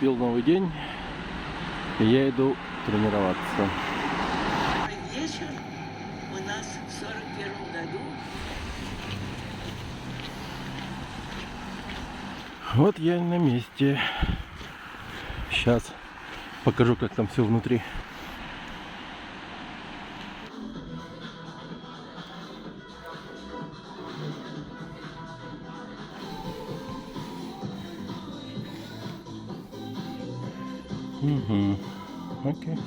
наступил новый день, и я иду тренироваться. Вечер у нас в 41 году. Вот я и на месте. Сейчас покажу, как там все внутри. Угу. Окей.